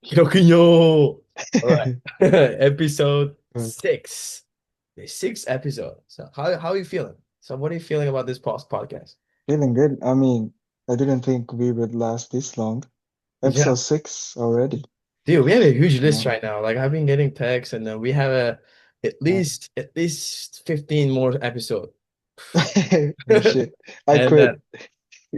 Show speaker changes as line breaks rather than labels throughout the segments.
Yokinyo. All right. Episode six. The sixth episode. So how are you feeling? So what are you feeling about this podcast?
Feeling good. I mean, I didn't think we would last this long.
Yeah.
Episode 6 already.
Dude, we have a huge list
No.
right now. Like I've been getting texts and then we have
Uh,
at least 15 more episodes.
oh shit. I
And
quit.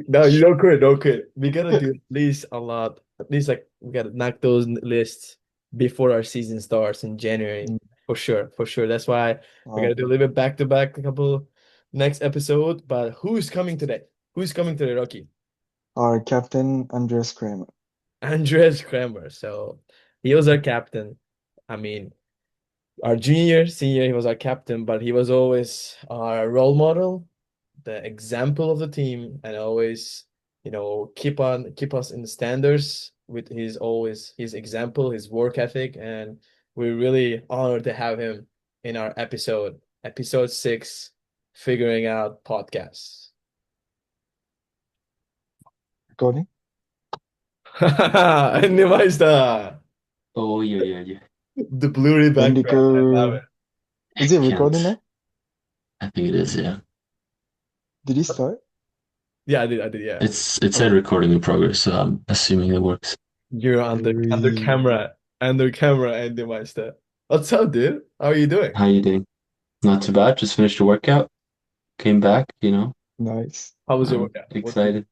no, you don't quit, don't quit. We gotta do at least a lot. At least like we gotta knock those lists before our season starts in January.
Mm,
For sure, for sure. That's why we
uh,
gotta do a little bit back to back a couple next episode. But who's coming today? Who's coming today, Rocky?
our captain, Andreas Kramer.
Andreas Kramer. So he was our captain. I mean, our junior, senior, he was our captain, but he was always our role model, the example of the team, and always, keep us in the standards with his example, his work ethic, and we're really honored to have him in our episode 6, figuring out podcasts.
Recording?
Andy Meister,
Oh, yeah, yeah, yeah.
the blurry background. I love
Indigo.
it.
Is
I
it recording
can't.
now?
I think it is, yeah.
Did he start?
Yeah, I did, yeah.
It said recording in progress, so I'm assuming it works.
You're
Three.
under camera, Andy Meister. What's up, dude? How are you doing?
How you doing? Not too bad. Just finished a workout. Came back,
Nice.
How was your workout? What did you do?
excited.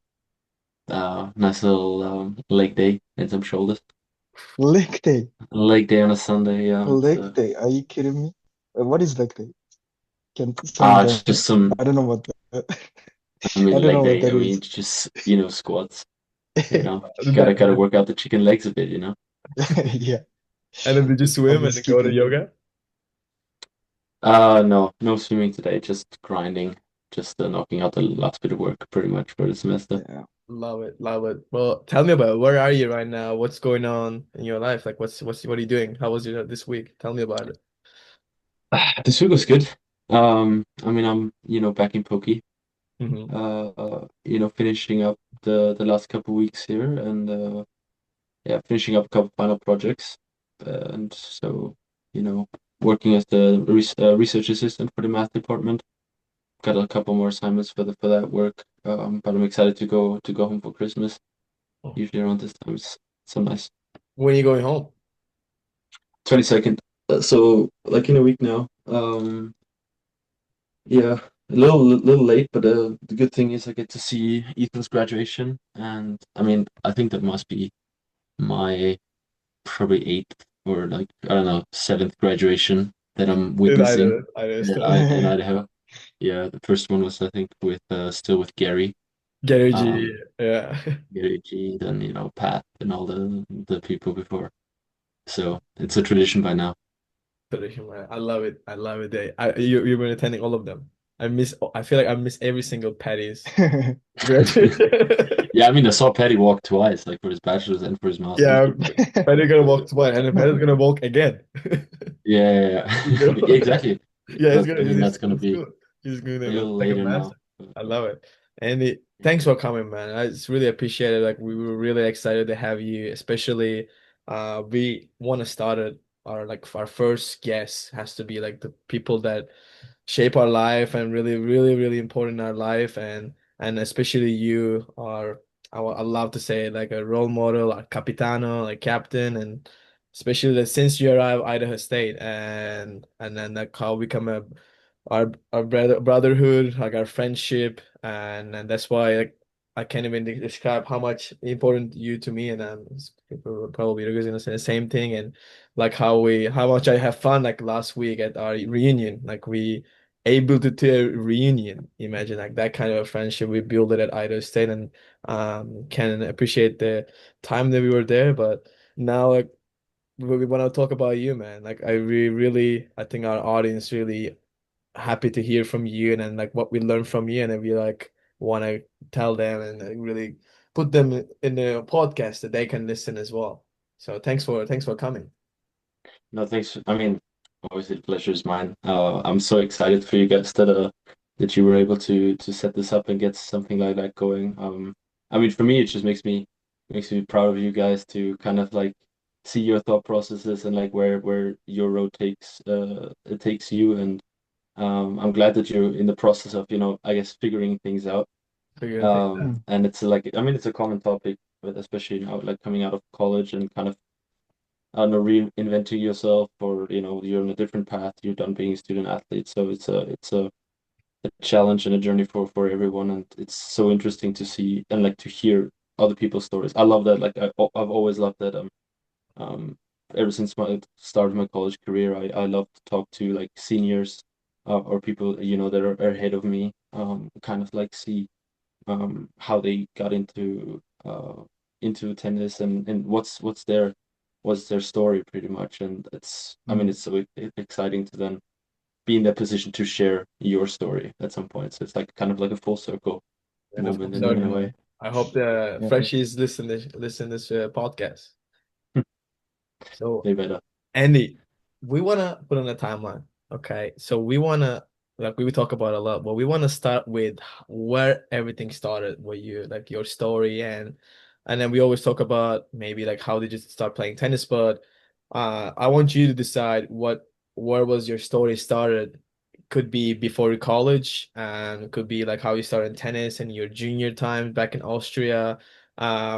Nice little leg day and some shoulders.
Leg day.
Leg day on a Sunday, yeah.
Leg day. Are you kidding me? What is leg day? Can
It's
someone?
just some.
I don't know what that.
I
I
mean,
don't
leg
know what
day.
that is.
It's just squats.
That,
Gotta work out the chicken legs a bit.
Yeah,
and then did you
I'm
swim and then
just
go to
kidding.
yoga?
No swimming today. Just grinding. Just knocking out the last bit of work, pretty much for the semester.
Yeah.
Love it, love it. Well, tell me about it. Where are you right now? What's going on in your life? Like, what are you doing? How was your this week? Tell me about it.
This week was good. I mean, I'm back in Pokey.
Hmm.
Finishing up the last couple weeks here, and yeah, finishing up a couple final projects, and so you know, working as the research assistant for the math department. Got a couple more assignments for that work. But I'm excited to go home for Christmas. Usually around this time, it's so nice.
When are you going home?
22nd. So like in a week now. Yeah, a little late, but the good thing is I get to see Ethan's graduation, and I mean I think that must be my probably eighth or like I don't know seventh graduation that I'm
In
witnessing
Idaho
in,
State.
in Idaho. Yeah, the first one was I think with still with Gary,
Gary G.
um,
Yeah.
Gary G, then Pat and all the people before. So it's a tradition by now.
Tradition, man. I love it. I love it. You've been attending all of them. I feel like I miss every single Patty's graduation.
Yeah, I mean I saw Patty walk twice, like for his bachelor's and for his master's.
Yeah, Patty's gonna walk twice, and then Patty's gonna walk again.
Yeah,
You
yeah,
know?
yeah. Exactly.
Yeah, he's
But I
gonna
mean,
he's
that's gonna
in
be
school. He's
a
gonna
little
take a
later now.
master. I love it. And thanks for coming, man. I just really appreciate it. Like we were really excited to have you, especially we want to start it our first guest has to be like the people that shape our life and really, really, really important in our life and especially you are I love to say like a role model, a capitano, like captain, and especially that since you arrived Idaho State and then like how we come a our brotherhood, like our friendship, and that's why like I can't even describe how much important you to me, and people probably are gonna say the same thing, and like how much I have fun like last week at our reunion, like we able to do a reunion. Imagine like that kind of a friendship we built it at Idaho State, and can appreciate the time that we were there, but now like we want to talk about you, man. Like really, I think our audience really happy to hear from you and then like what we learned from you, and then we like want to tell them and really put them in the podcast that they can listen as well. So thanks for coming.
No, thanks. I mean, obviously, the pleasure is mine. I'm so excited for you guys that you were able to set this up and get something like that going. I mean, for me, it just makes me proud of you guys to kind of like see your thought processes and like where your road takes it takes you. And I'm glad that you're in the process of, I guess figuring things out.
Figuring things out.
And it's like, I mean, it's a common topic, but especially now, like coming out of college and kind of, I don't know, reinventing yourself, or you're on a different path. You're done being a student athlete, so it's a challenge and a journey for everyone, and it's so interesting to see and like to hear other people's stories. I love that. Like I've always loved that. Um, ever since my start of my college career, I love to talk to like seniors, or people that are ahead of me. Kind of like see how they got into tennis, and what's their story pretty much. And I mean,
Mm.
it's so exciting to then be in that position to share your story at some point. So it's like kind of like a full circle
And of
moment
course,
in a
Yeah.
way.
I hope the
Yeah.
Freshies listen this podcast. So
Way better.
Andy, we wanna put on a timeline. Okay. So we wanna like we will talk about a lot, but we wanna start with where everything started with you, like your story and then we always talk about maybe like how did you start playing tennis, but I want you to decide where was your story started. Could be before college and could be like how you started tennis and your junior time back in Austria.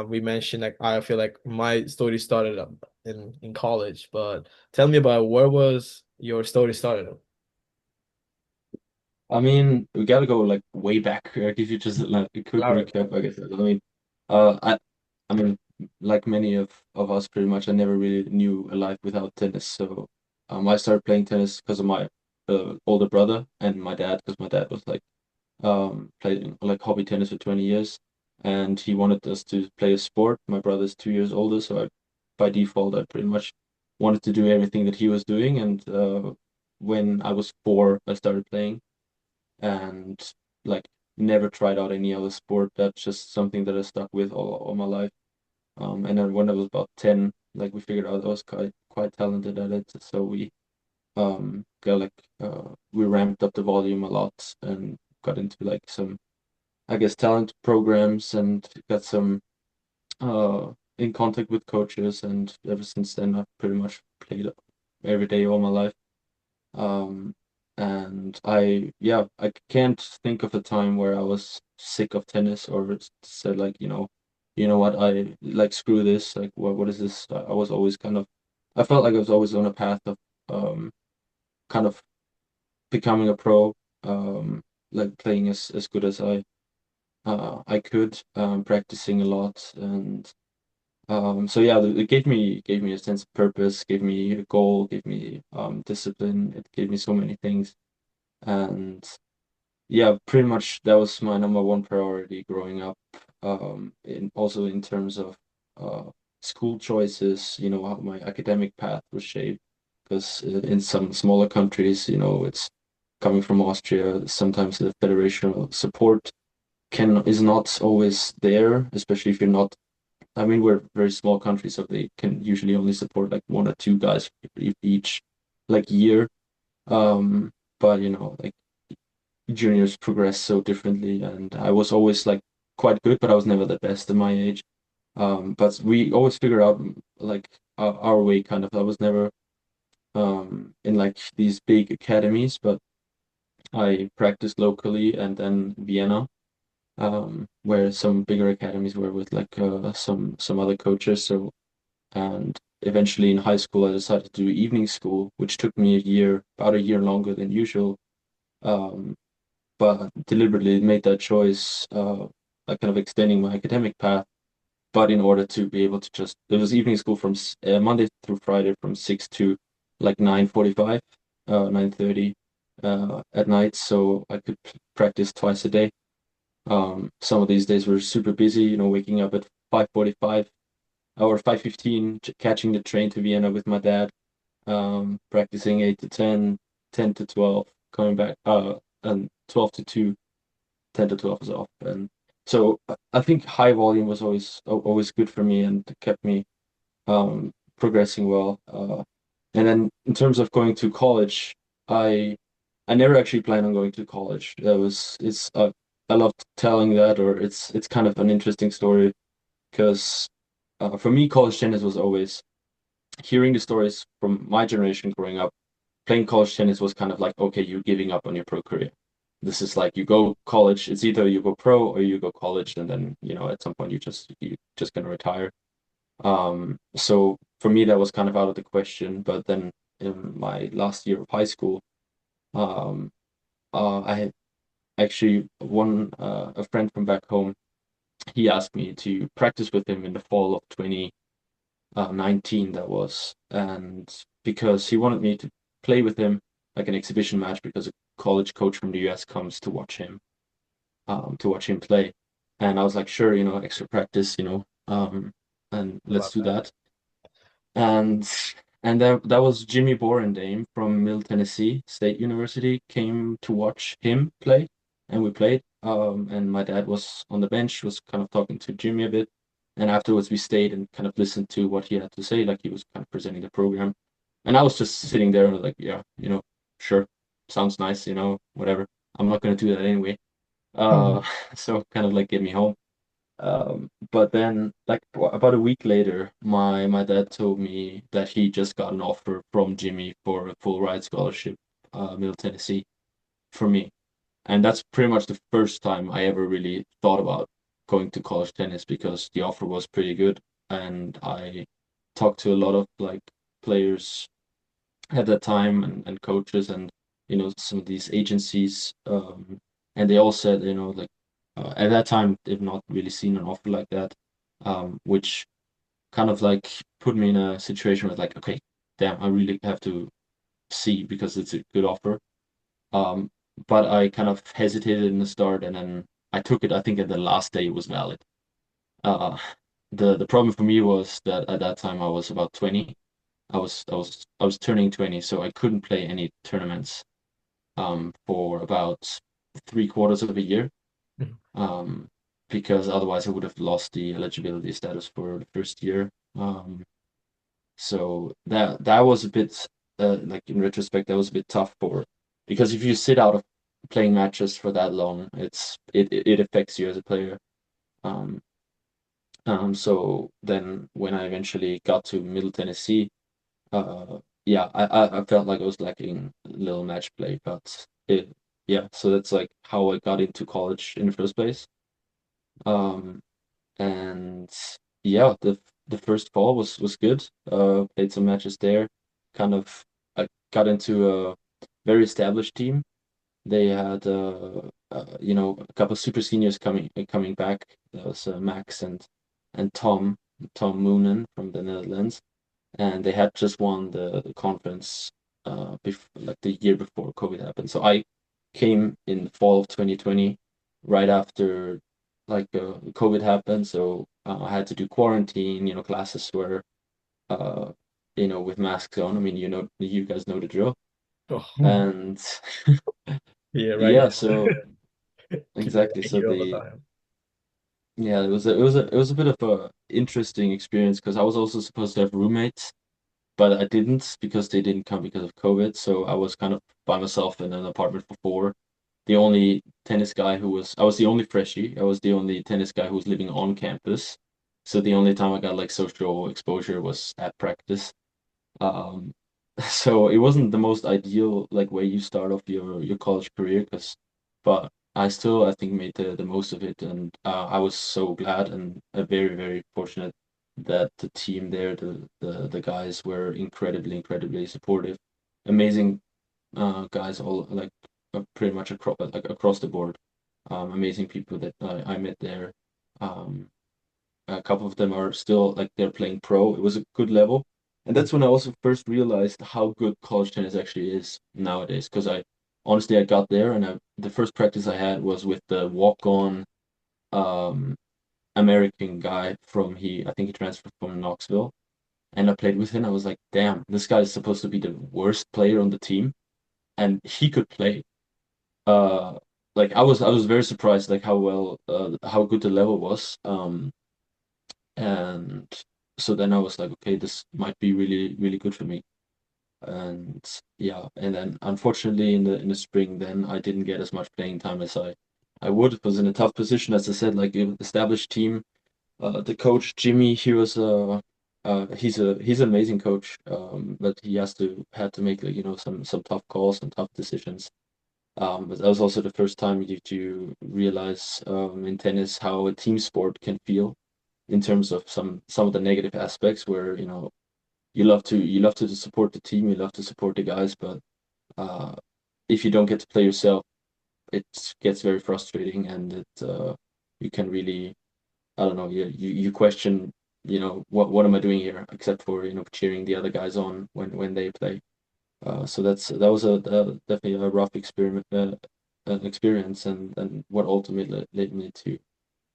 We mentioned like I feel like my story started in college, but tell me about where was your story started?
I mean, we gotta go like way back. If you just like a quick
Elaborate.
recap, I guess. I mean, uh, I, I mean, like many of us, pretty much, I never really knew a life without tennis. So, I started playing tennis because of my older brother and my dad, because my dad was like playing like hobby tennis for 20 years, and he wanted us to play a sport. My brother's 2 years older, so by default, I pretty much wanted to do everything that he was doing. And when I was 4, I started playing, and like never tried out any other sport. That's just something that I stuck with all my life. And then when I was about 10, like we figured out I was quite talented at it, so got like we ramped up the volume a lot and got into like some, I guess, talent programs, and got some uh in contact with coaches. And ever since then I've pretty much played every day all my life. um and I can't think of a time where I was sick of tennis or said like, what, I like screw this, like what is this. I was always kind of, I felt like I was always on a path of um kind of becoming a pro, like playing as good as I could, practicing a lot. And so yeah, it gave me a sense of purpose, gave me a goal, gave me discipline. It gave me so many things. And yeah, pretty much that was my number one priority growing up. In also in terms of school choices, how my academic path was shaped. Because in some smaller countries, it's coming from Austria, sometimes the federational support can is not always there, especially if you're not. I mean, we're a very small country, so they can usually only support like one or two guys each like year. Um, but like juniors progress so differently, and I was always like quite good, but I was never the best at my age. But we always figure out like our way, kind of. I was never in like these big academies, but I practiced locally and then Vienna, where some bigger academies were with like some other coaches. So, and eventually in high school, I decided to do evening school, which took me about a year longer than usual. Um, but deliberately made that choice, like kind of extending my academic path. But in order to be able to just, it was evening school from Monday through Friday from 6 to like 9:45, 9:30 at night, so I could practice twice a day. Some of these days were super busy, waking up at 5:45 or 5:15, catching the train to Vienna with my dad, practicing 8 to 10, 10 to 12, coming back, and 12 to 2, 10 to 12 is off. And so I think high volume was always good for me and kept me progressing well. And then in terms of going to college, I I never actually planned on going to college. I love telling that, or it's kind of an interesting story because for me, college tennis was always hearing the stories from my generation growing up, playing college tennis was kind of like, okay, you're giving up on your pro career. This is like you go college, it's either you go pro or you go college, and then, at some point you just gonna retire. So for me that was kind of out of the question. But then in my last year of high school, um, I had actually one a friend from back home. He asked me to practice with him in the fall of 2019, that was, and because he wanted me to play with him like an exhibition match, because a college coach from the US comes to watch him play. And I was like, sure, extra practice, and let's
Love
do
that.
that. And that was Jimmy Borendame from Middle Tennessee State University came to watch him play, and we played. And my dad was on the bench, was kind of talking to Jimmy a bit, and afterwards we stayed and kind of listened to what he had to say, like he was kind of presenting the program, and I was just sitting there and like, yeah, sure, sounds nice, whatever. I'm not gonna do that anyway.
Hmm.
Uh, so kind of like get me home. But then, like about a week later, my dad told me that he just got an offer from Jimmy for a full ride scholarship, Middle Tennessee, for me. And that's pretty much the first time I ever really thought about going to college tennis, because the offer was pretty good, and I talked to a lot of like players at that time, and coaches, and some of these agencies, and they all said, like, at that time they've not really seen an offer like that, which kind of like put me in a situation where like, okay, damn, I really have to see, because it's a good offer. um, but I kind of hesitated in the start, and then I took it. I think at the last day it was valid. uh, the problem for me was that at that time I was about 20. I was turning 20, so I couldn't play any tournaments for about 3/4 of a year,
Mhm.
um, because otherwise I would have lost the eligibility status for the first year. So that was a bit, like in retrospect, that was a bit tough, because if you sit out of playing matches for that long, it affects you as a player. Um, so then when I eventually got to Middle Tennessee, yeah, I felt like I was lacking a little match play, but yeah, so that's like how I got into college in the first place. Um, and yeah, the first fall was good. Played some matches there. Kind of, I got into a very established team. They had a couple of super seniors coming back. That was Max and Tom Moonen from the Netherlands, and they had just won the conference like the year before COVID happened. So I came in the fall of 2020, right after like COVID happened. So I had to do quarantine. Classes were uh, with masks on. I mean, you guys know the drill.
Oh,
Hmm.
And
yeah, right.
yeah, so
Keep it
exactly. So
here all the
the
time.
yeah, it was a bit of a interesting experience, because I was also supposed to have roommates, but I didn't, because they didn't come because of COVID. So I was kind of by myself in an apartment for four. I was the only freshie. I was the only tennis guy who was living on campus. So the only time I got like social exposure was at practice. Um, so it wasn't the most ideal like way you start off your college career, but I think made the most of it, and I was so glad and very very fortunate that the team there, the guys were incredibly supportive, amazing guys, all like pretty much across the board, amazing people that I met there. Um, a couple of them are still like they're playing pro. It was a good level. And that's when I also first realized how good college tennis actually is nowadays. Because I got there, and the first practice I had was with the walk-on um, American guy I think he transferred from Knoxville. And I played with him. I was like, damn, this guy is supposed to be the worst player on the team, and he could play. Uh, like I was very surprised like how good the level was. And so then I was like, okay, this might be really, really good for me. And yeah, and then unfortunately in the spring, then I didn't get as much playing time as I would. It was in a tough position, as I said, like an established team. The coach Jimmy, he was he's an amazing coach, but he had to make like some tough calls and tough decisions. But that was also the first time you realize in tennis how a team sport can feel in terms of some of the negative aspects where you love to support the team, you love to support the guys, but uh, if you don't get to play yourself, it gets very frustrating, and you can really, I don't know, you question, what am I doing here except for cheering the other guys on when they play. So that was definitely a rough experience, and what ultimately led me to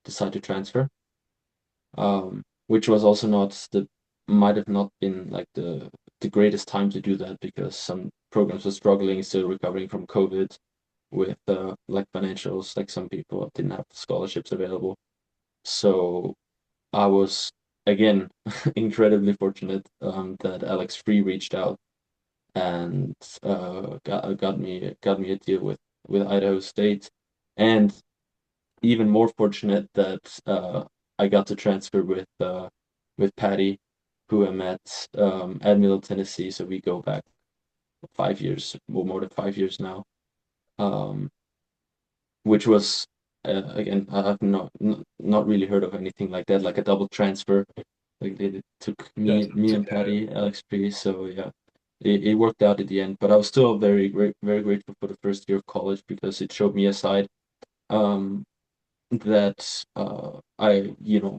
decide to transfer. Which was also not the might have not been like the greatest time to do that because some programs were struggling, still recovering from COVID with like financials, like some people didn't have scholarships available. So I was again incredibly fortunate that Alex Free reached out and got me a deal with Idaho State, and even more fortunate that I got to transfer with Patty, who I met at Middle Tennessee. So we go back 5 years, well, more than 5 years now, um, which was again I've not really heard of anything like that, like a double transfer. Like they took
That's
me and
together.
Patty, Alex P. So yeah, it worked out at the end. But I was still very grateful for the first year of college because it showed me a side. Um, that I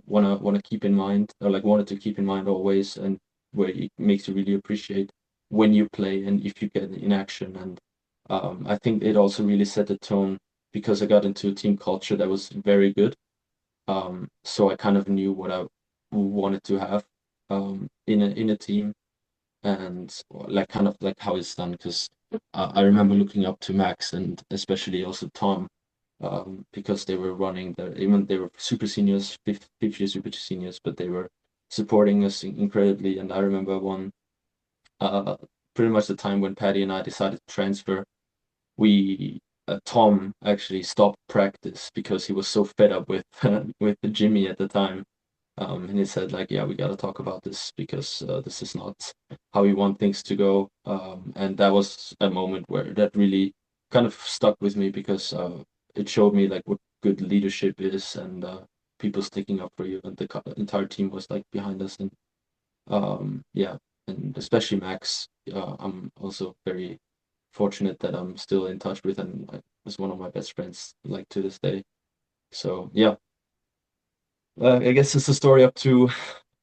wanna keep in mind, or like wanted to keep in mind always, and where it makes you really appreciate when you play and if you get in action. And I think it also really set the tone because I got into a team culture that was very good. So I kind of knew what I wanted to have in a team, and like kind of like how it's done because I remember looking up to Max and especially also Tom, because they were running even they were super seniors, fifth year super seniors, but they were supporting us incredibly. And I remember uh, pretty much the time when Patty and I decided to transfer, we Tom actually stopped practice because he was so fed up with with Jimmy at the time. And he said like, yeah, we got to talk about this because this is not how we want things to go. And that was a moment where that really kind of stuck with me because it showed me like what good leadership is, and people sticking up for you, and the entire team was like behind us. And yeah, and especially Max, I'm also very fortunate that I'm still in touch with, and was one of my best friends like to this day. So yeah, I guess it's a story up to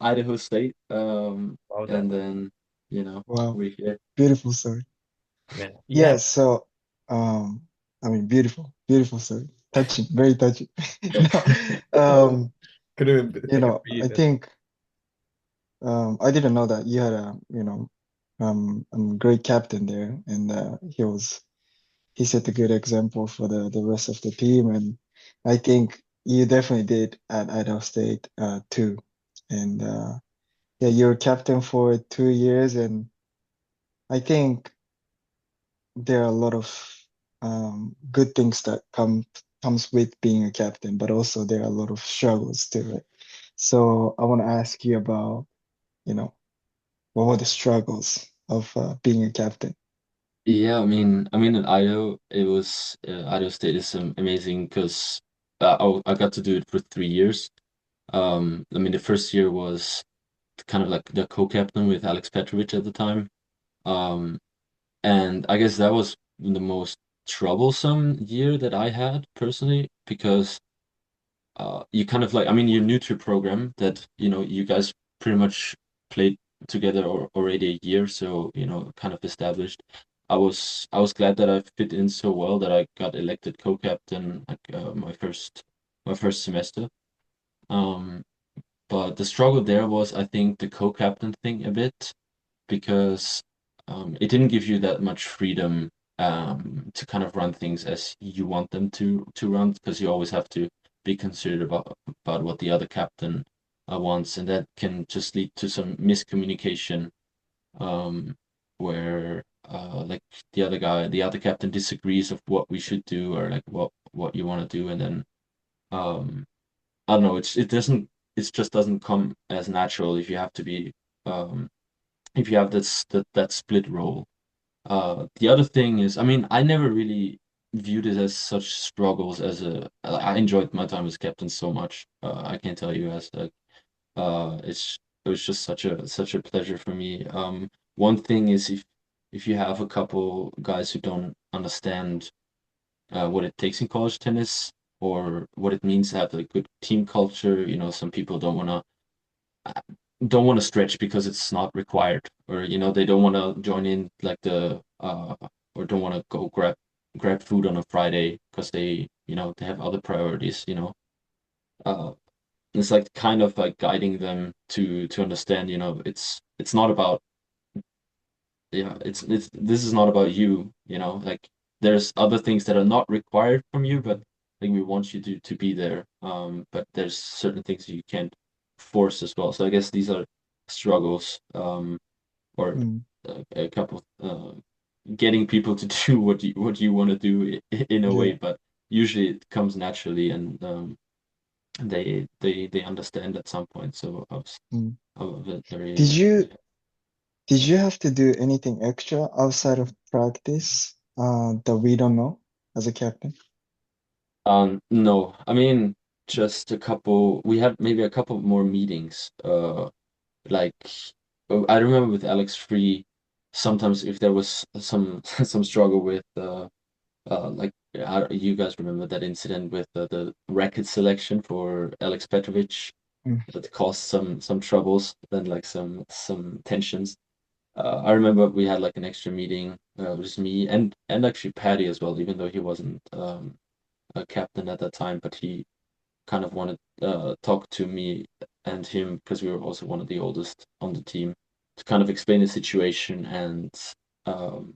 Idaho State.
Wow, that
And then, you know,
Wow,
we're here.
beautiful story.
man.
Yeah,
Yeah.
so um, I mean, beautiful, beautiful story. Touching, very touching. No, um,
Couldn't even take a
I
breath.
think I didn't know that you had great captain there, and he set a good example for the rest of the team, and I think you definitely did at Idaho State too. And yeah, you're captain for 2 years, and I think there are a lot of good things that comes with being a captain, but also there are a lot of struggles too, right? So I want to ask you about, you know, what were the struggles of being a captain?
Yeah, I mean, at Idaho, it was Idaho State is amazing because I got to do it for 3 years. I mean, the first year was kind of like the co-captain with Alex Petrovic at the time. Um, and I guess that was the most troublesome year that I had personally because you kind of like, I mean, you're new to a program that, you guys pretty much played together already a year, so, kind of established. I was glad that I fit in so well that I got elected co-captain like my first semester. Um, but the struggle there was, I think, the co-captain thing a bit because it didn't give you that much freedom to kind of run things as you want them to run because you always have to be considerate about what the other captain wants, and that can just lead to some miscommunication um, where like the other captain disagrees of what we should do or like what you want to do, and then um, I don't know, it just doesn't come as natural if you have to be if you have that split role. The other thing is, I mean, I never really viewed it as such struggles as I enjoyed my time as captain so much. I can't tell you as like it was just such a pleasure for me. One thing is if you have a couple guys who don't understand what it takes in college tennis or what it means to have a good team culture, some people don't want to stretch because it's not required, or they don't want to join in like the or don't want to go grab food on a Friday because they have other priorities. Uh, it's like kind of like guiding them to understand. It's not about it's this is not about you. Like there's other things that are not required from you, but like we want you to be there. But there's certain things you can't force as well. So I guess these are struggles, or
Mm,
a couple getting people to do what you want to do in a way,
yeah.
but usually it comes naturally, and they understand at some point. So
Mm.
I was very
Did you did you have to do anything extra outside of practice that we don't know as a captain?
no, I mean just a couple. We had maybe a couple more meetings. Like I remember with Alex Free, sometimes if there was some some struggle with like you guys remember that incident with the racket selection for Alex Petrovic
Mm,
that caused some troubles, then like some tensions. I remember we had like an extra meeting, with me and actually Patty as well, even though he wasn't a captain at that time, but he kind of wanted talk to me and him because we were also one of the oldest on the team to kind of explain the situation and um,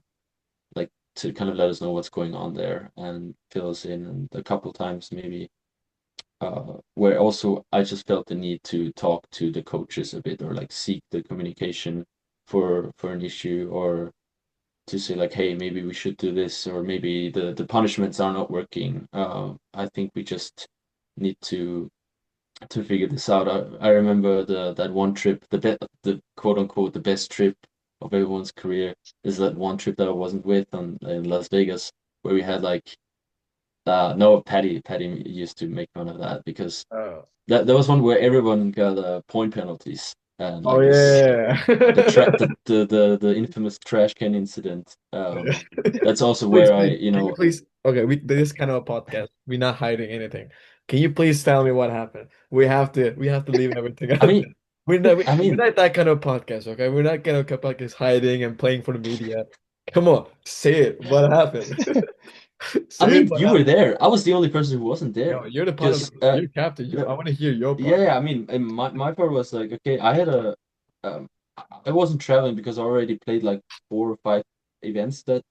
like to kind of let us know what's going on there and fill us in. And a couple times maybe where also I just felt the need to talk to the coaches a bit or like seek the communication for an issue or to say like, hey, maybe we should do this, or maybe the punishments are not working. I think we just need to figure this out. I remember that one trip, the quote unquote the best trip of everyone's career is that one trip that I wasn't with in Las Vegas, where we had like no, Patty used to make fun of that because
Oh.
that was one where everyone got point penalties and
Oh
like this
yeah.
the infamous trash can incident. That's also
Please,
where I,
please, can you please? Okay, this is kind of a podcast. We're not hiding anything. Can you please tell me what happened? We have to leave everything
I
out
mean,
there. We're not
I
we're
mean,
not that kind of podcast, okay? We're not kind of podcast hiding and playing for the media. Come on, say it. What happened?
I
Say it.
mean,
What
you were
happened?
there. I was the only person who wasn't there
No, you're the part of
because
you're captain.
yeah,
I want to hear your
yeah,
part.
yeah. I mean, and my part was like, okay, um, I wasn't traveling because I already played like 4 or 5 events that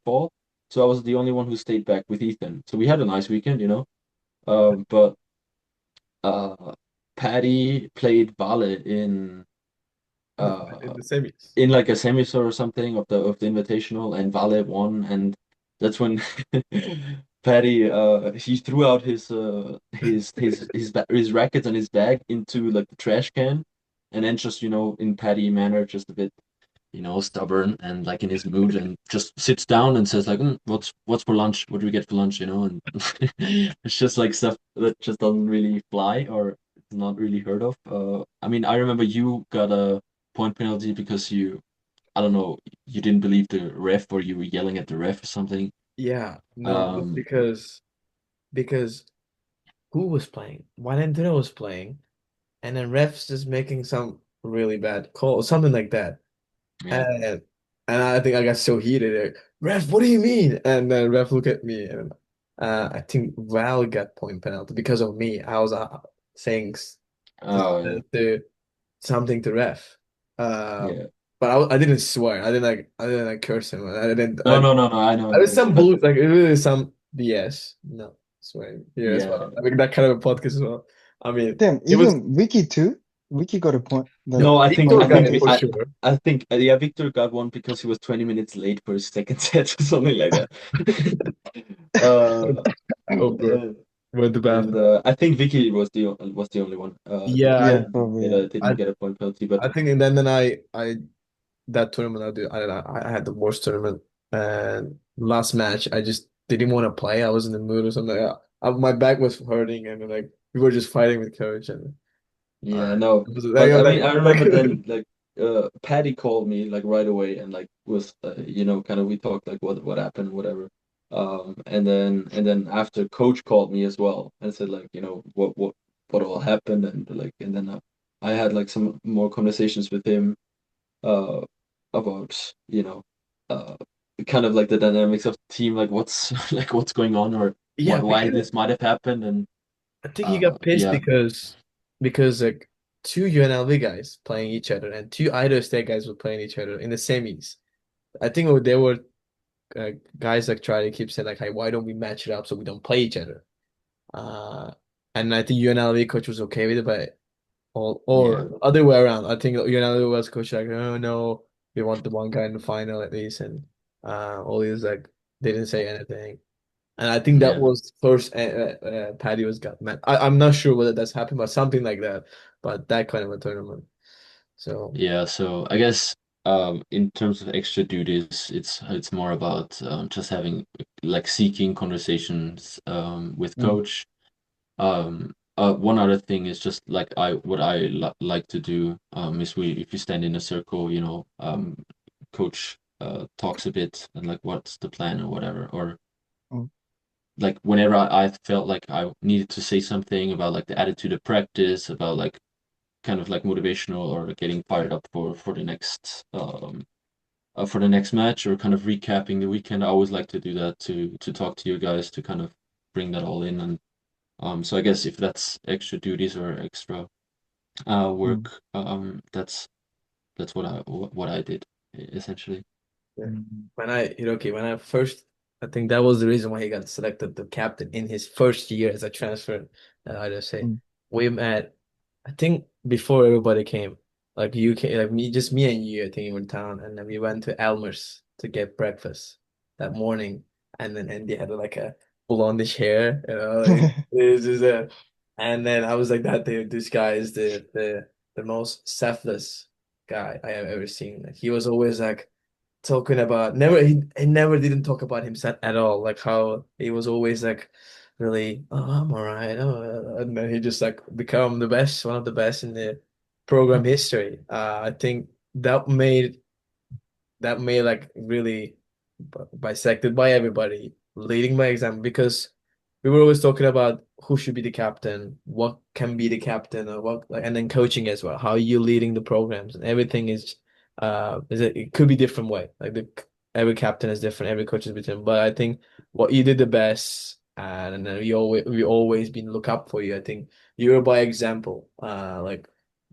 fall, so I was the only one who stayed back with Ethan. So we had a nice weekend. But uh, Patty played ballet
In
uh
the semis.
in like a semis or something of the invitational, and Vale won, and that's when Patty he threw out his rackets and his bag into like the trash can, and then just in Patty manner, just a bit stubborn and like in his mood, and just sits down and says like, what's for lunch? What do we get for lunch? And it's just like stuff that just doesn't really fly or it's not really heard of. I mean, I remember you got a point penalty because I don't know, you didn't believe the ref or you were yelling at the ref or something.
Yeah, no, it's
Um,
because who was playing? Valentina was playing, and then refs just making some really bad call, something like that.
yeah.
And I think I got so heated. Like, ref, what do you mean? And then ref look at me, and I think Val got point penalty because of me. I was saying
Oh yeah,
to something to ref. Uh,
yeah.
but I didn't swear. I didn't like curse him. I didn't.
No, no, no, no. I know
There's
what you,
some
but
bull like it really is some BS. No swearing here as
yeah.
well. I mean that kind of a podcast as well. I mean
Damn,
it was
even Wiki too. Wiki got a point, like
No, I think
Victor
I
point
got
think
it
we-
for
penalty.
I
sure.
I think yeah, Victor got one because he was 20 minutes late for his second set or something like that. Uh,
Oh, bro.
uh,
Went the
And
bathroom.
I think Vicky was the only one
Yeah,
Yeah, probably. Yeah.
didn't
I
get a point penalty, but
I think, and then I that tournament I had the worst tournament, and last match I just didn't want to play. I was in the mood or something. My back was hurting, and like we were just fighting with coach, and
yeah, no.
it was
But I
like
mean, I remember then like Patty called me like right away and like was kind of we talked like what happened, whatever. And then after coach called me as well and said like what all happened, and like and then I had like some more conversations with him uh about uh kind of like the dynamics of the team, like what's like what's going on, or
yeah,
why
because
this might have happened. And
I think he got pissed
yeah.
because like two UNLV guys playing each other and two Idaho State guys were playing each other in the semis. I think there were guys like try to keep saying like, "Hey, why don't we match it up so we don't play each other?" Uh, and I think UNLV coach was okay with it, but
Yeah.
or other way around. I think UNLV was coach like, "Oh no, we want the one guy in the final at least," and all these like they didn't say anything. And I think that
Yeah.
was first Paddy was got mad. I'm not sure whether that's happened, but something like that. But that kind of a tournament. So
Yeah, so I guess in terms of extra duties, it's more about just having like seeking conversations with
Mm,
coach. One other thing is just like what I li like to do is we if you stand in a circle, coach talks a bit and like what's the plan or whatever, or
mm,
like whenever I felt like I needed to say something about like the attitude of practice, about like kind of like motivational or getting fired up for the next match, or kind of recapping the weekend. I always like to do that to talk to you guys to kind of bring that all in. And so I guess if that's extra duties or extra
mm,
work, that's what I did essentially.
yeah.
mm,
When I first, I think that was the reason why he got selected the captain in his first year as a transfer. I just say
mm,
we met, I think before everybody came, like you came, like me, just me and you. I think you were in town, and then we went to Elmer's to get breakfast that morning, and then Andy had like a blondish hair, like this is a, and then I was like that. This guy is the most selfless guy I have ever seen. Like, he was always like talking about he never didn't talk about himself at all, like how he was always like really, oh, I'm all right, oh, and then he just like become the best, one of the best in the program history. I think that made like really bisected by everybody, leading by example, because we were always talking about who should be the captain, what can be the captain, or what, like, and then coaching as well. How are you leading the programs, and everything it could be different way. Like every captain is different, every coach is different. But I think what you did the best, and then we always been look up for you. I think you're by example. Like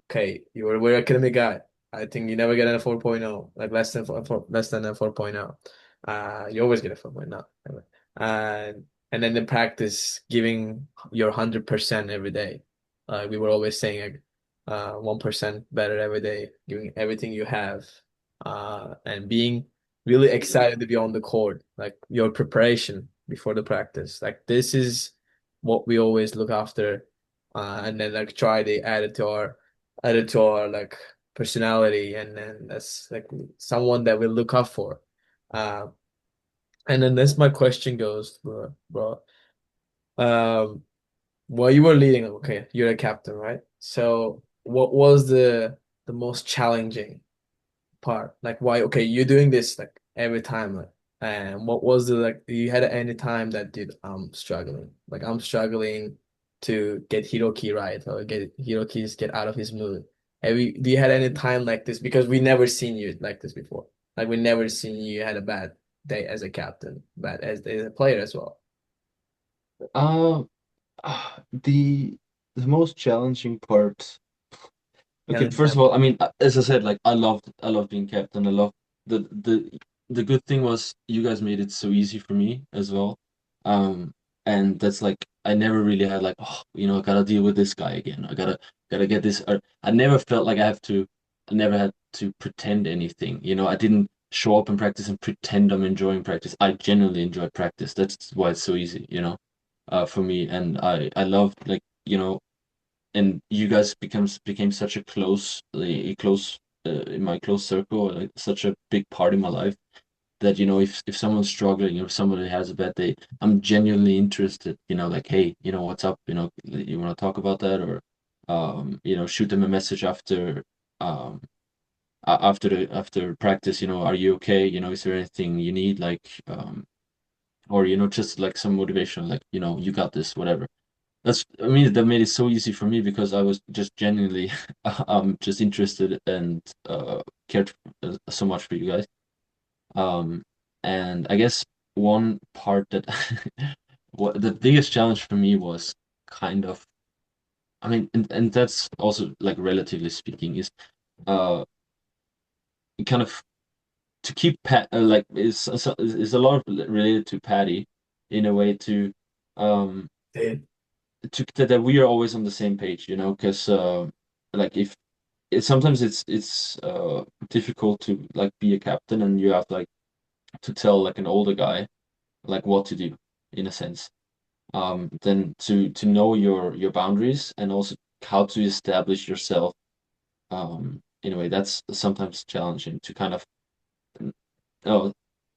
okay, you were a very academic guy. I think you never get a 4.0, like less than a 4.0. You always get a 4.0. And then the practice, giving your 100% every day. We were always saying like 1% better every day, giving everything you have, and being really excited to be on the court, like your preparation before the practice. Like this is what we always look after, and then like try to add it to our like personality, and then that's like someone that we look up for. Uh, and then this my question goes, bro. Um, while you were leading, okay, you're a captain, right? So what was the most challenging part? Like why, okay, you're doing this like every time, like, and what was the like you had any time that dude, I'm struggling. Like I'm struggling to get Hiroki right, or get Hiroki's get out of his mood. Do you had any time like this? Because we never seen you like this before. Like we never seen you had a bad day as a captain, bad as a player as well.
Uh, the most challenging part.
Yeah.
Okay, first of all, I mean, as I said, like I loved being captain. I love the the the good thing was you guys made it so easy for me as well. Um, and that's like I never really had like, oh, I gotta deal with this guy again. I gotta get this. Or I never felt like I never had to pretend anything. I didn't show up in practice and pretend I'm enjoying practice. I genuinely enjoy practice. That's why it's so easy. for me, and I love like and you guys became such a close in my close circle, like such a big part in my life that if someone's struggling or somebody has a bad day, I'm genuinely interested. Like, hey, what's up? You want to talk about that, or shoot them a message um after practice. Are you okay? Is there anything you need? Like, or just like some motivation, like you got this, whatever. I mean, that made it so easy for me because I was just genuinely, just interested and cared so much for you guys. Um, and I guess one part that what the biggest challenge for me was kind of, I mean, and that's also like relatively speaking, is uh kind of to keep like is a lot of related to Patty in a way um
Dude,
that we are always on the same page, because like if sometimes it's difficult to like be a captain and you have like to tell like an older guy like what to do in a sense. Then to know your boundaries and also how to establish yourself in a way that's sometimes challenging to kind of uh,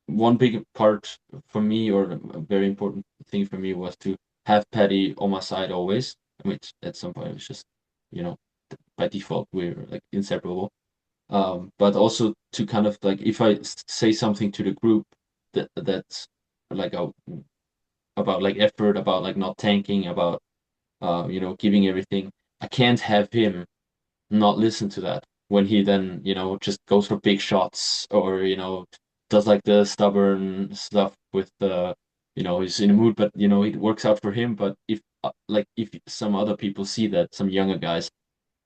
one big part for me or a very important thing for me was to have Patty on my side always, which at some point was just you know by default we're like inseparable. But also to kind of like if I say something to the group that's like about like effort, about like not tanking, about giving everything, I can't have him not listen to that when he then just goes for big shots or does like the stubborn stuff with the he's in a mood, but it works out for him. But if like if some other people see that, some younger guys,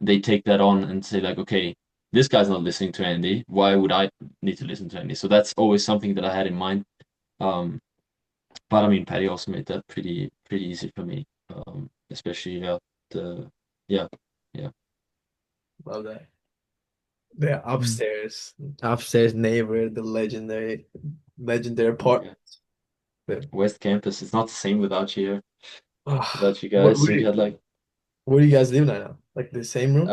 they take that on and say like, okay, this guy's not listening to Andy. Why would I need to listen to Andy? So that's always something that I had in mind. Um, but I mean, Patty also made that pretty easy for me. Especially the yeah yeah
love that. The
Mm.
upstairs neighbor, the legendary part.
yeah
The,
West Campus. It's not the same
ah,
without you
what,
guys. We had like
where do you guys live now? Like the same room?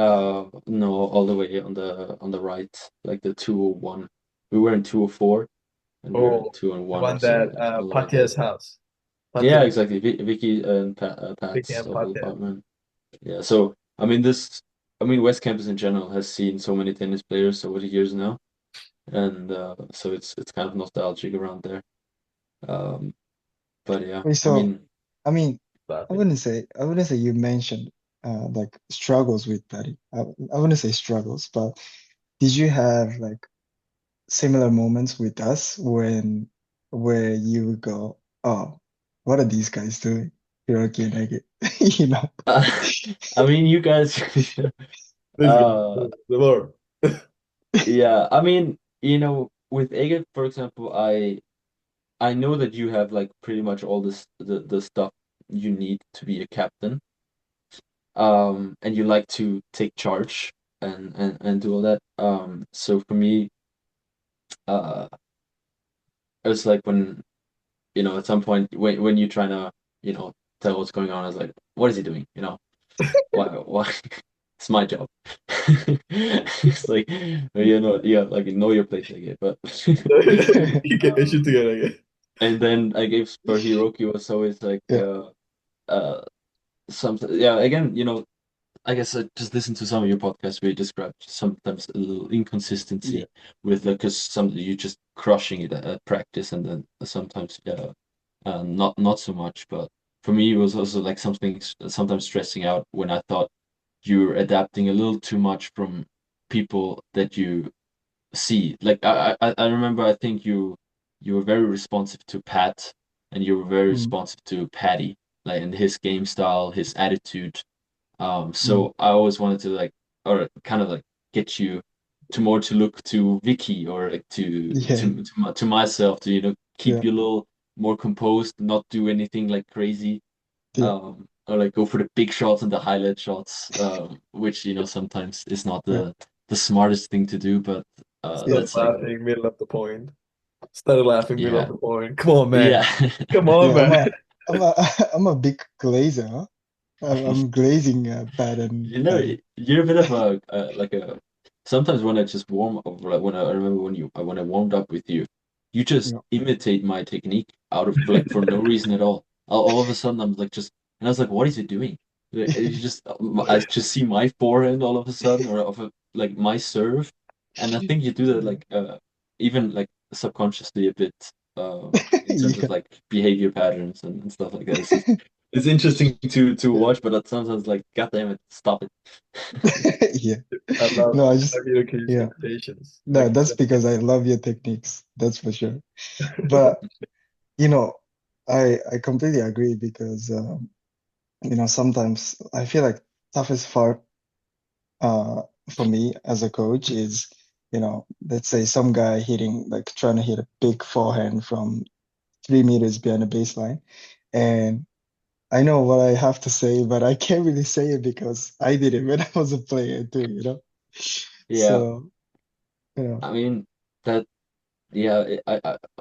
no, all the way on the right, like the 201. We were in 204 and we were in
Oh, the
201,
one
so
that
like on the right.
Patia's house.
Yeah,
Patia,
exactly. Vicky and
Vicky
Pat's
and
old
Patia.
apartment. Yeah, so I mean West Campus in general has seen so many tennis players over the years now, and so it's kind of nostalgic around there. Um, but yeah,
Wait,
I
so
mean,
I mean,
Laughing.
I wouldn't say you mentioned like struggles with Patty. I wouldn't say struggles, but did you have like similar moments with us where you would go, oh, what are these guys doing? Hiroki and Ege, you know?
I mean you guys,
This guy,
uh,
the Lord.
yeah, I mean with Ege, for example, I know that you have like pretty much all the stuff you need to be a captain. And you like to take charge and do all that. So for me, uh, it was like when at some point when you're trying to tell what's going on, I was like, what is he doing? Why? It's my job. It's like yeah, like know your place again. But
You get your shit together again.
and then I gave for Hiroki was always like
Yeah,
uh something, yeah, again, I guess I just listened to some of your podcasts where you described sometimes a little
yeah,
inconsistency with because some you just crushing it at practice and then sometimes not so much. But for me, it was also like something sometimes stressing out when I thought you're adapting a little too much from people that you see. Like I remember I think you were very responsive to Pat and you were very
mm,
responsive to Patty, like in his game style, his attitude.
mm,
So I always wanted to like, or kind of like get you to more to look to Vicky or like
yeah,
to myself to keep
yeah,
you a little more composed, not do anything like crazy,
yeah,
or like go for the big shots and the highlight shots, which sometimes is not
yeah,
the smartest thing to do, but
yeah,
Stop
that's like
laughing middle of the point. Started laughing middle of
yeah
the point. Come on, man.
yeah
Come on,
yeah.
man.
I'm a I'm a big glazer, huh? I'm glazing bad and
You're a bit of a sometimes when I just warm up, like when I remember when I warmed up with you, you
you
just
know.
imitate my technique out of like for no reason at all. All of a sudden I'm like just and I was like, what is he doing? You just I just see my forehand all of a sudden or of a, like my serve, and I think you do that like even like subconsciously a bit in terms of
Yeah.
like behavior patterns and stuff like that. It's interesting to
Yeah.
watch, but at sometimes like, God damn it, stop it.
Yeah.
I
No, I
love
just
your
yeah.
imitations.
No, that's because I love your techniques. That's for sure. But you know, I completely agree because sometimes I feel like toughest part uh for me as a coach is, let's say some guy hitting like trying to hit a big forehand from 3 meters behind the baseline. And I know what I have to say, but I can't really say it because I did it when I was a player too.
Yeah,
So, you know,
I mean that. Yeah,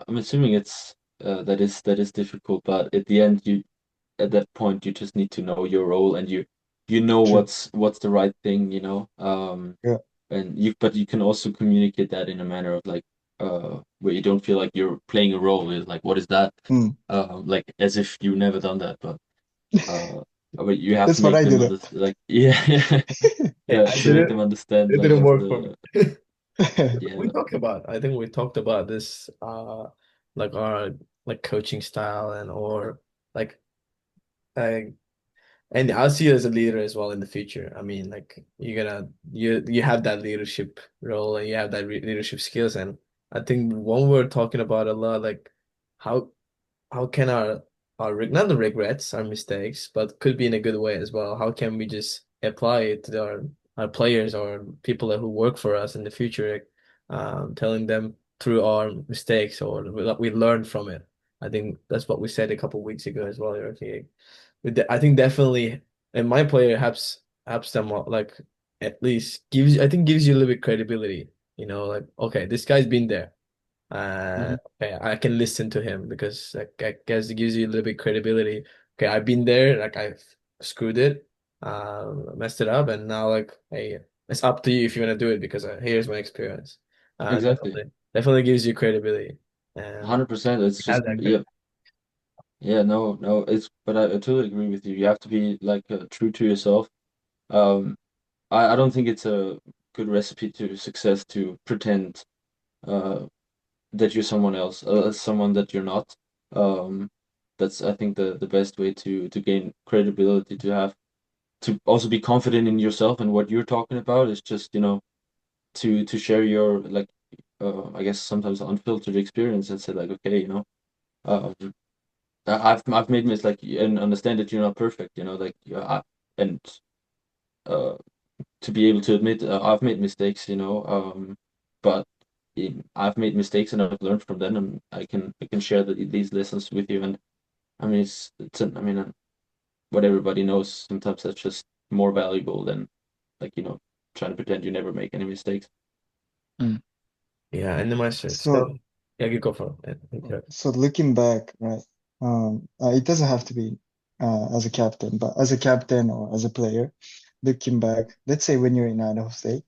I'm assuming it's that is difficult, but at the end, you at that point you just need to know your role and you know
true.
what's the right thing,
Yeah.
and you but you can also communicate that in a manner of like where you don't feel like you're playing a role. It's like what is that?
Mm.
Like as if you've never done that, uh, but you have
That's
to
what
make
I
them
do
understand. Like yeah,
Hey,
to make them understand
it
like
didn't
what's
work for
the
me. We
yeah.
talked about, I think we talked about this, like our like coaching style and or like, uh, and I'll see you as a leader as well in the future. I mean, like you have that leadership role and you have that re leadership skills, and I think one we're talking about a lot, like how how can not the regrets, our mistakes, but could be in a good way as well. How can we just apply it to our players or people who work for us in the future, like, telling them through our mistakes or we learned from it. I think that's what we said a couple of weeks ago as well. Okay, I think definitely, and my player helps them like at least gives you a little bit credibility. Like okay, this guy's been there.
Mhm.
Okay, I can listen to him because like, I guess it gives you a little bit credibility. Okay, I've been there, like I've screwed it, messed it up, and now like, hey, it's up to you if you want to do it because here's my experience.
Exactly.
Definitely gives you credibility, and
100%. It's
you have
just
that
yeah,
credit.
yeah, no, it's but I totally agree with you. You have to be like true to yourself. Um, I don't think it's a good recipe to success to pretend uh that you're someone else, someone that you're not. Um, that's I think the best way to gain credibility, to have to also be confident in yourself and what you're talking about is just, to share your like I guess sometimes unfiltered experience and say like, okay, um I've made mistakes like and understand that you're not perfect, like and uh to be able to admit I've made mistakes, but I've made mistakes and I've learned from them, and I can share these lessons with you. And I mean I mean what everybody knows, sometimes that's just more valuable than like trying to pretend you never make any mistakes.
Mm.
Yeah, and then my stuff.
So,
Yeah, you go for it. Yeah.
so looking back, right? It doesn't have to be as a captain, but as a captain or as a player, looking back, let's say when you're in Idaho State,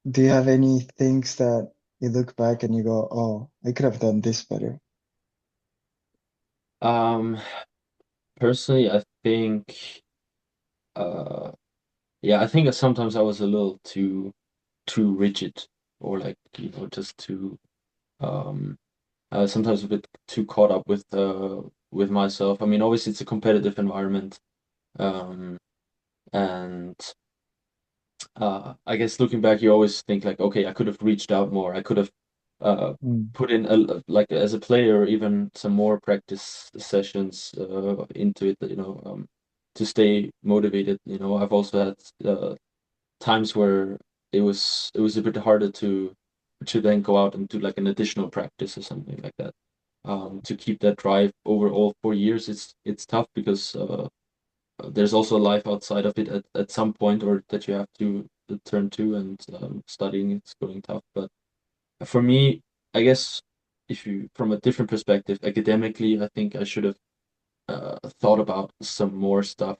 do you have any things that you look back and you go, oh, I could have done this better?
Um, Personally, I think, uh, yeah, I think that sometimes I was a little too rigid, or like just too um sometimes a bit too caught up with myself. I mean, obviously it's a competitive environment, um, and I guess looking back, you always think like, okay, I could have reached out more. I could have uh,
Mm,
put in like as a player even some more practice sessions into it. To stay motivated. I've also had times where it was a bit harder to then go out and do like an additional practice or something like that. To keep that drive over all 4 years, it's tough because there's also a life outside of it at some point, or that you have to turn to, and studying is going tough. But for me, I guess if you from a different perspective, academically, I think I should have. thought about some more stuff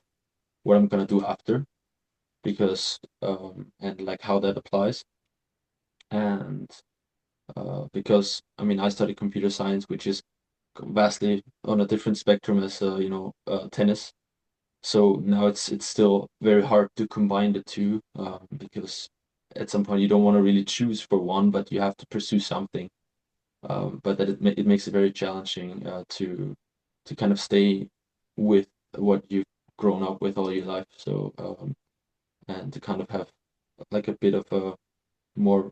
what I'm gonna do after, because and like how that applies. And because I mean I study computer science, which is vastly on a different spectrum as tennis. So now it's still very hard to combine the two, because at some point you don't want to really choose for one, but you have to pursue something. But that it makes it very challenging to kind of stay with what you've grown up with all your life. So and to kind of have like a bit of a more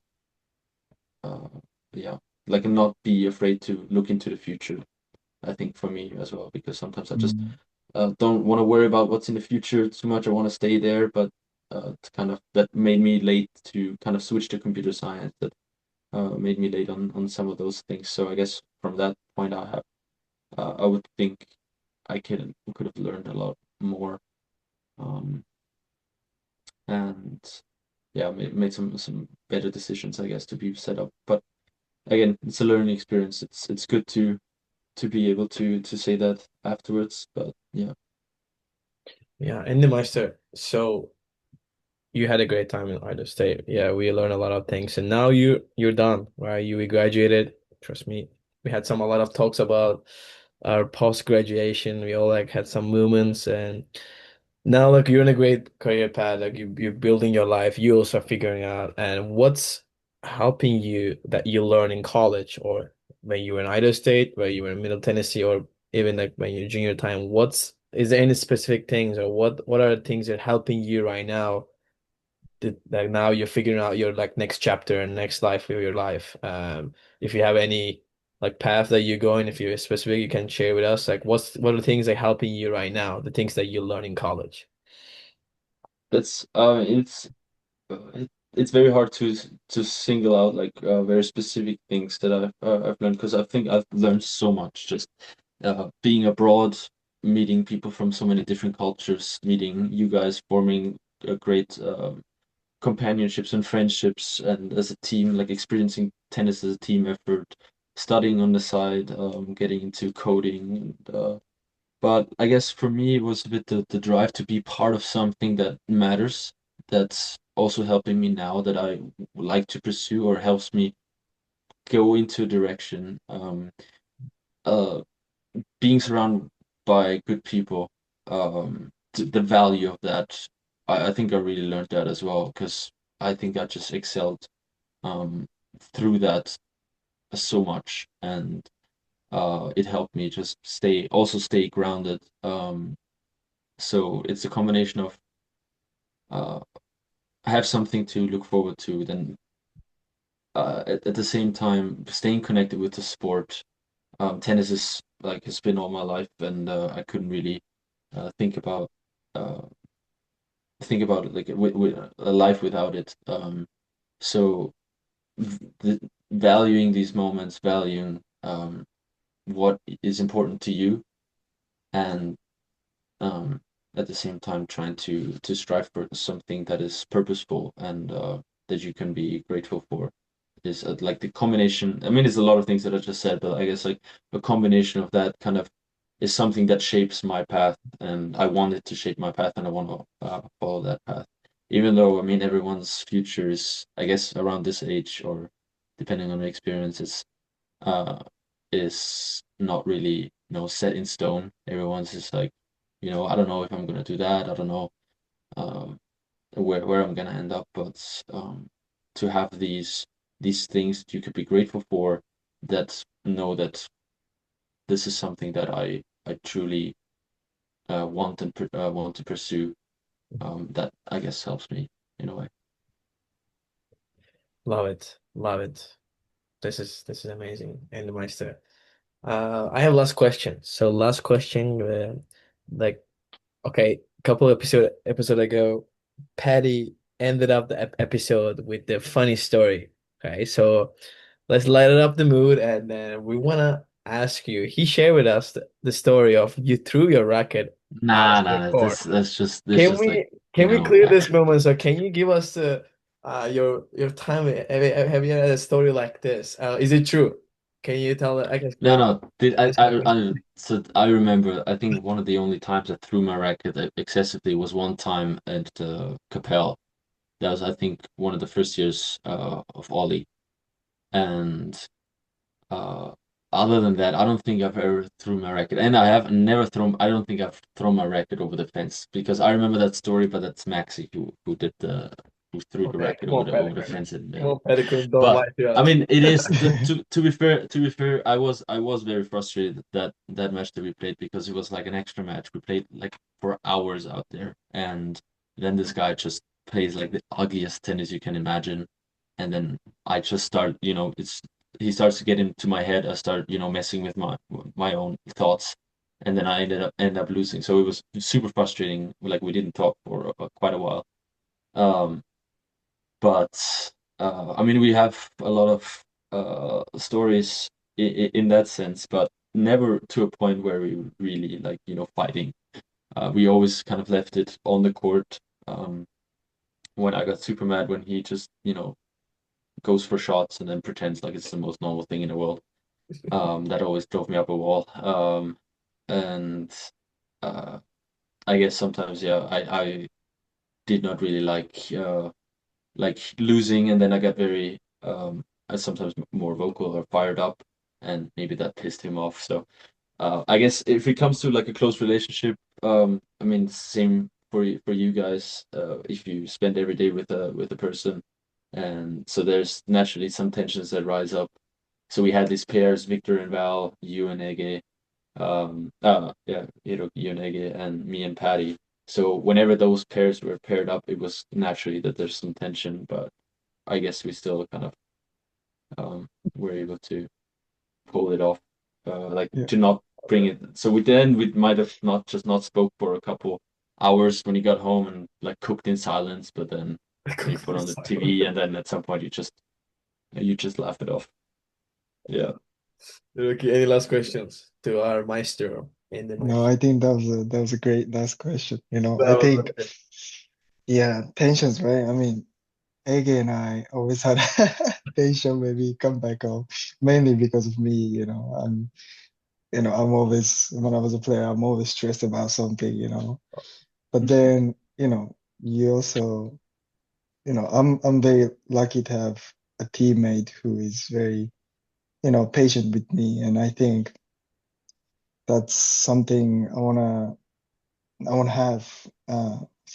uh, yeah, like not be afraid to look into the future. I think for me as well, because sometimes I just
Mm.
don't want to worry about what's in the future too much. I want to stay there, but to kind of that made me late to kind of switch to computer science. That made me late on some of those things. So I guess from that point, I would think could have learned a lot more, um, and yeah, made some better decisions, I guess, to be set up. But again, it's a learning experience. It's good to be able to say that afterwards. But yeah,
Yeah, and the Meister. So you had a great time in Idaho State. Yeah, we learned a lot of things, and now you're done, right? You graduated. Trust me, we had a lot of talks about our post graduation. We all like had some moments, and now like you're in a great career path. Like you're building your life. You also figuring out, and what's helping you that you learn in college or when you were in Idaho State, where you were in Middle Tennessee, or even like when you're junior time. Is there any specific things, or what are the things that are helping you right now? Like now you're figuring out your like next chapter and next life of your life. If you have any like path that you're going, if you're specific, you can share with us. Like what are the things that are helping you right now, the things that you learn in college?
that's it's very hard to single out like very specific things that I've learned, because I think I've learned so much just being abroad, meeting people from so many different cultures, meeting you guys, forming a great companionships and friendships, and as a team, like experiencing tennis as a team effort, studying on the side, getting into coding. But I guess for me, it was a bit the drive to be part of something that matters, that's also helping me now, that I would like to pursue, or helps me go into a direction. Uh, Being surrounded by good people, the value of that, I think I really learned that as well, because I think I just excelled um, through that so much, and it helped me just stay grounded. So it's a combination of uh, have something to look forward to, then at the same time staying connected with the sport. Tennis is like has been all my life, and I couldn't really uh, think about uh, think about it like with a life without it. So valuing these moments, valuing what is important to you, and um, at the same time trying to strive for something that is purposeful, and that you can be grateful for, is like the combination. I mean, it's a lot of things that I just said, but I guess like a combination of that kind of is something that shapes my path, and I want it to shape my path, and I want to follow that path. Even though, I mean, everyone's future is, I guess, around this age, or depending on the experiences, uh, is not really, set in stone. Everyone's just like, I don't know if I'm gonna do that. I don't know um, where I'm gonna end up, but to have these things you could be grateful for, that know that this is something that I truly want to pursue. That I guess helps me in a way.
Love it. Love it. This is amazing. And Meister. I have last question. So last question, like okay, a couple episode ago, Patty ended up the episode with the funny story. Okay, so let's light it up the mood, and then we wanna ask you. He shared with us the story of you threw your racket out of
Nah,
the
nah,
court.
that's
Can
just like,
we
you
can we
know,
clear this moment? So can you give us your time? Have you had a story like this? Is it true? Can you tell I guess
No, no. Did
this question?
so I remember. I think one of the only times I threw my racket excessively was one time at Capel. That was, I think, one of the first years of Ollie. And uh, other than that, I don't think I've ever thrown my racket, and I have never thrown. I don't think I've thrown my racket over the fence because I remember that story, but that's Maxi who did the who threw the
Okay,
racket
come on,
over the
Pelican.
fence in
Come
there.
on, Pelican, don't
But
lie to
I
us.
mean, it is to be fair, I was very frustrated that match that we played because it was like an extra match. We played like for hours out there, and then this guy just plays like the ugliest tennis you can imagine, and then I just start, it's he starts to get into my head. I start, messing with my own thoughts, and then I end up losing. So it was super frustrating. Like we didn't talk for quite a while. Um, but I mean, we have a lot of stories in that sense, but never to a point where we really like, fighting. We always kind of left it on the court. Um, when I got super mad when he just, goes for shots and then pretends like it's the most normal thing in the world. That always drove me up a wall. And uh, I guess sometimes, yeah, I did not really like losing, and then I got very sometimes more vocal or fired up, and maybe that pissed him off. So I guess if it comes to like a close relationship, I mean, same for you guys. If you spend every day with a person, and so there's naturally some tensions that rise up. So we had these pairs, Victor and Val, you and Ege, yeah, you and Ege, and me and Patty. So whenever those pairs were paired up, it was naturally that there's some tension, but I guess we still kind of were able to pull it off, like
Yeah.
to not bring it. So we might have not spoke for a couple hours when he got home and like cooked in silence, but then you put on the TV, and then at some point you just laugh it off. Yeah.
Okay, any last questions to our maestro in the
No,
maestro?
I think that was a great last question. I
That was
think,
okay.
yeah, tensions, right? I mean, Ege and I always had tension when we come back home, mainly because of me. I'm always, when I was a player, I'm always stressed about something. But then, you also, I'm very lucky to have a teammate who is very, patient with me, and I think that's something I wanna have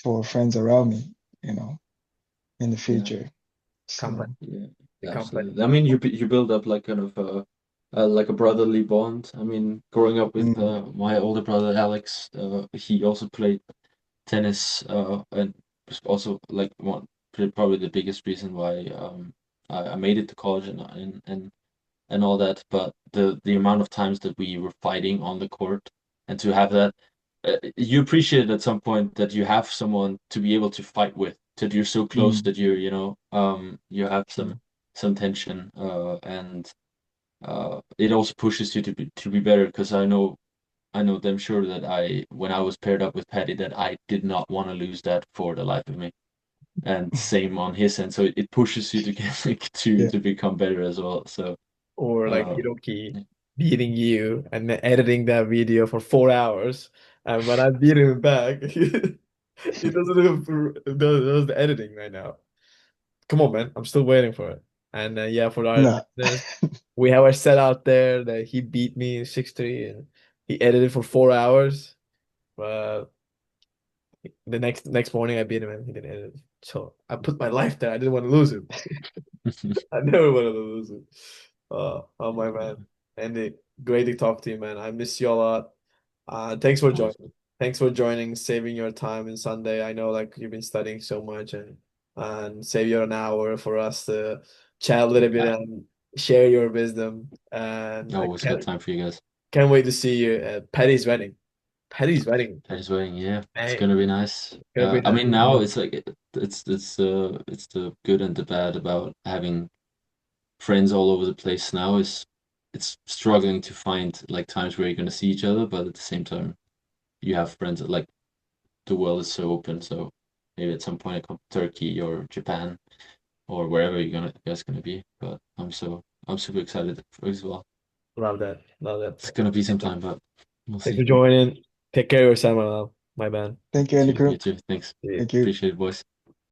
for friends around me, you know, in the
Yeah.
future.
Company,
So
Yeah,
the company.
absolutely. I mean, you build up like kind of like a brotherly bond. I mean, growing up with
mm,
my older brother Alex, he also played tennis, and was also like probably the biggest reason why I made it to college and all that. But the amount of times that we were fighting on the court, and to have that, you appreciate it at some point that you have someone to be able to fight with, that you're so close
mm,
that you have
yeah.
some tension, and it also pushes you to be better because I know damn sure that when I was paired up with Patty, that I did not want to lose that for the life of me. And same on his end, so it pushes you to get like, to
Yeah.
to become better as well. So
Or like
uh,
Hiroki beating you and then editing that video for 4 hours. And when I beat him back, he doesn't even does the editing right now. Come on, man. I'm still waiting for it. And yeah, for our
No.
listeners, we have our set out there that he beat me 6-3 and he edited for 4 hours. But the next morning I beat him and he didn't edit. So I put my life there. I didn't want to lose him. I never wanted to lose him. Oh my man. Andy, great to talk to you, man. I miss you a lot. Thanks for
always.
joining. Thanks for joining, saving your time in Sunday. I know like you've been studying so much and save your an hour for us to chat a little bit
Yeah,
and share your wisdom. And I
always got time for you guys.
can't wait to see you at Patty's wedding. Patty's wedding.
That is wedding, yeah, it's
Hey,
gonna be nice.
gonna be
I
nice.
mean, now it's like it's the good and the bad about having friends all over the place now. Is It's struggling to find like times where you're gonna see each other, but at the same time, you have friends that like the world is so open. So maybe at some point I come to Turkey or Japan or wherever you guys gonna be. But I'm super excited as well.
Love that. Love that.
It's gonna be some time, but we'll
Thanks
see.
for joining. Take care of yourself, my man.
Thank you,
You
Andy
too. You
Crew.
too. Thanks.
See you.
Thank you.
Appreciate it, boys.